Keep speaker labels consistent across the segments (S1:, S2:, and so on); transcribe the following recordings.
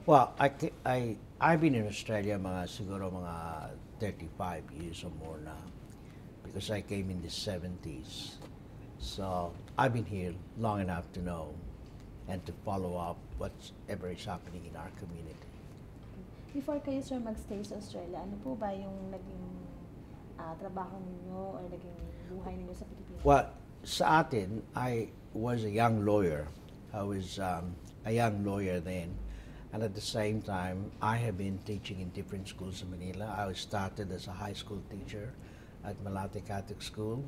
S1: Well, I've been in Australia siguro mga 35 years or more now because I came in the 70s. So I've been here long enough to know and to follow up whatever is happening in our community.
S2: Before kayo, sir, magstay sa Australia, ano po ba yung naging trabaho ninyo or naging buhay ninyo sa Pilipinas?
S1: Well, sa atin, I was a young lawyer. I was a young lawyer then. And at the same time, I have been teaching in different schools in Manila. I started as a high school teacher at Malate Catholic School.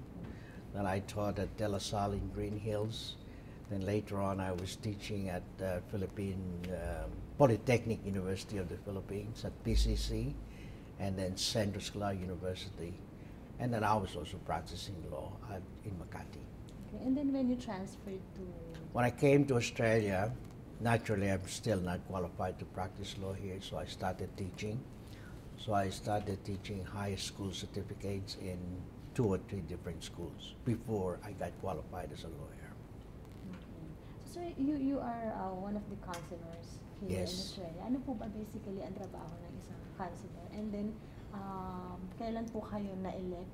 S1: Then I taught at De La Salle in Green Hills. Then later on, I was teaching at Philippine Polytechnic University of the Philippines at PCC, and then Central Scholar University. And then I was also practicing law in Makati.
S2: Okay. And then when you transferred to...
S1: When I came to Australia, naturally, I'm still not qualified to practice law here, so I started teaching. So I started teaching high school certificates in 2 or 3 different schools before I got qualified as a lawyer.
S2: So you are one of the counselors here
S1: Yes.
S2: in Australia. Ano po ba basically ang trabaho ng isang counselor? And then, kailan po kayo na-elect?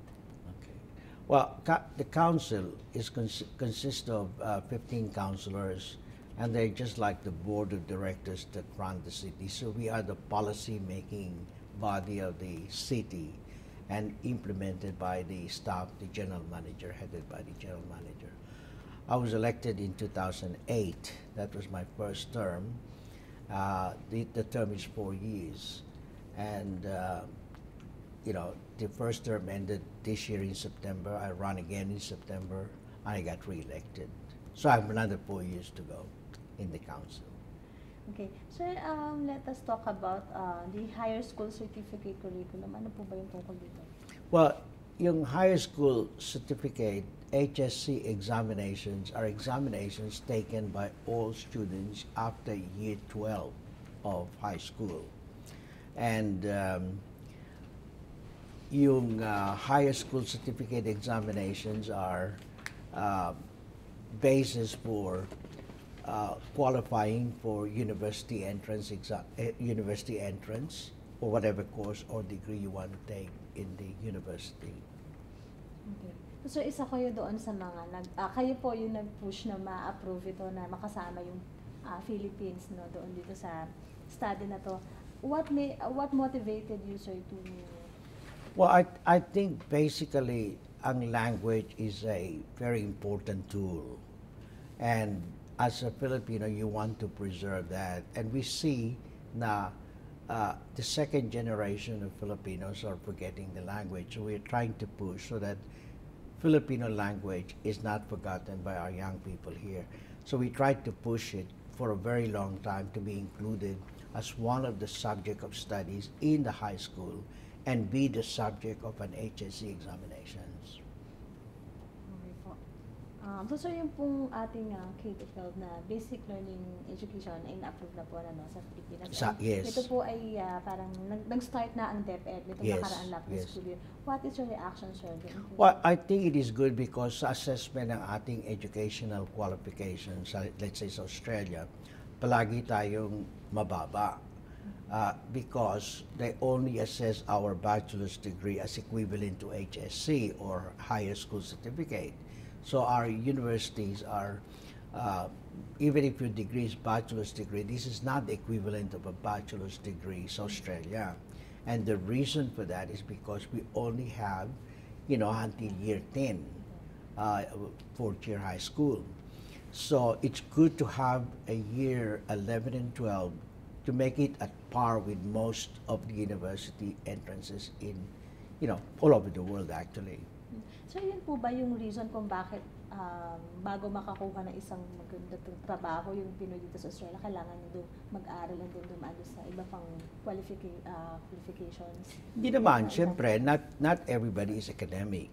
S1: Okay. Well, the council consists of 15 counselors, and they're just like the board of directors that run the city. So we are the policy-making body of the city and implemented by the staff, the general manager, headed by the general manager. I was elected in 2008. That was my first term. The term is 4 years. And, the first term ended this year in September. I ran again in September. I got re-elected. So I have another 4 years to go in the council.
S2: Okay. So let us talk about the higher school certificate curriculum. Ano po ba yung tungkol dito?
S1: Well, yung higher school certificate, HSC examinations are examinations taken by all students after year 12 of high school. And yung higher school certificate examinations are basis for qualifying for university entrance or whatever course or degree you want to take in the university.
S2: Okay. So isa kayo doon sa mga kayo po yung nag-push na ma-approve ito na makasama yung Philippines doon dito sa study na to. What motivated you, sir, to...
S1: Well, I think basically ang language is a very important tool, and as a Filipino you want to preserve that, and we see na the second generation of Filipinos are forgetting the language, so we're trying to push so that Filipino language is not forgotten by our young people here. So we tried to push it for a very long time to be included as one of the subject of studies in the high school and be the subject of an HSC examinations.
S2: Okay po. So sir, yung pong ating K-12 na basic learning education ay na-approve na po sa Pilipinas.
S1: Yes.
S2: Ito po ay parang nag-start na ang DepEd nitong
S1: Yes,
S2: nakaraang lap
S1: yes.
S2: school year. What is your reaction, sir?
S1: Well, I think it is good because sa assessment ng ating educational qualifications, let's say sa Australia, palagi tayong mababa. Because they only assess our bachelor's degree as equivalent to HSC or higher school certificate. So our universities are, even if your degree is bachelor's degree, this is not the equivalent of a bachelor's degree in Australia. And the reason for that is because we only have, until year 10, fourth year high school. So it's good to have a year 11 and 12 to make it at par with most of the university entrances in, all over the world actually.
S2: So yun po ba yung reason kung bakit bago makakuha ng isang magandang trabaho yung Pinoy dito sa Australia, kailangan nyo mag-aral and then dumaan sa iba pang qualifications?
S1: Hindi naman, siyempre, not everybody is academic,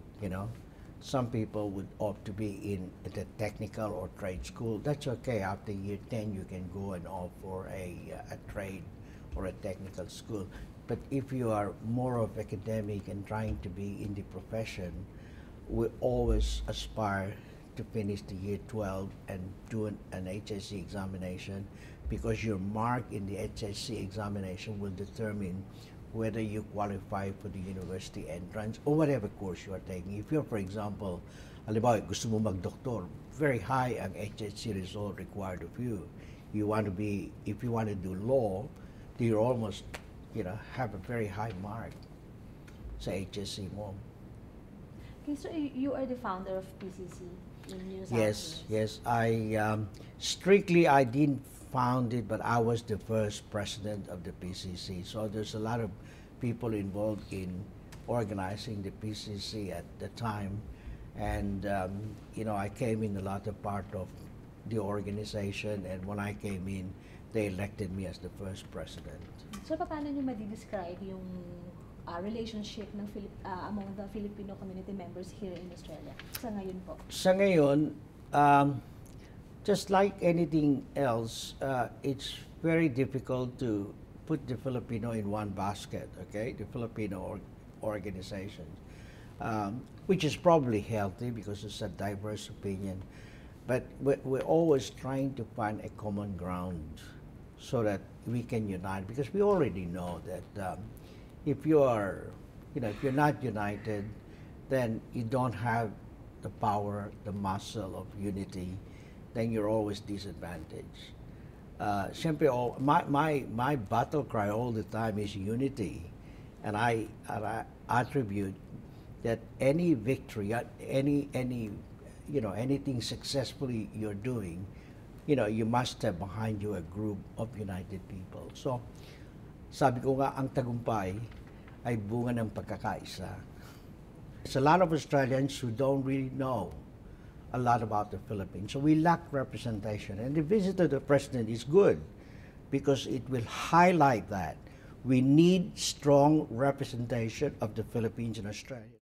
S1: Some people would opt to be in the technical or trade school. That's okay. After year 10, you can go and opt for a trade or a technical school. But if you are more of academic and trying to be in the profession, we always aspire to finish the year 12 and do an HSC examination, because your mark in the HSC examination will determine whether you qualify for the university entrance or whatever course you are taking. If you're, for example, halimbawa, gusto mo mag-doktor, very high ang HSC result required of you. You want to be, if you want to do law, you almost, have a very high mark sa HSC mo.
S2: Okay, so you are the founder of PCC in New South
S1: Yes,
S2: Wales.
S1: yes. I didn't found it, but I was the first president of the PCC. So there's a lot of people involved in organizing the PCC at the time. And, I came in a lot of part of the organization, and when I came in, they elected me as the first president.
S2: So paano nyo ma-describe yung relationship ng among the Filipino community members here in Australia sa ngayon po?
S1: Sa ngayon, just like anything else, it's very difficult to put the Filipino in one basket, okay? The Filipino organization, which is probably healthy because it's a diverse opinion, but we're always trying to find a common ground so that we can unite, because we already know that if you're not united, then you don't have the power, the muscle of unity, then you're always disadvantaged. Siyempre, my battle cry all the time is unity, and I attribute that any victory, anything successfully you're doing, you must have behind you a group of united people. So, sabi ko nga, ang tagumpay ay bunga ng pagkakaisa. There's a lot of Australians who don't really know a lot about the Philippines. So we lack representation. And the visit of the president is good because it will highlight that. We need strong representation of the Philippines in Australia.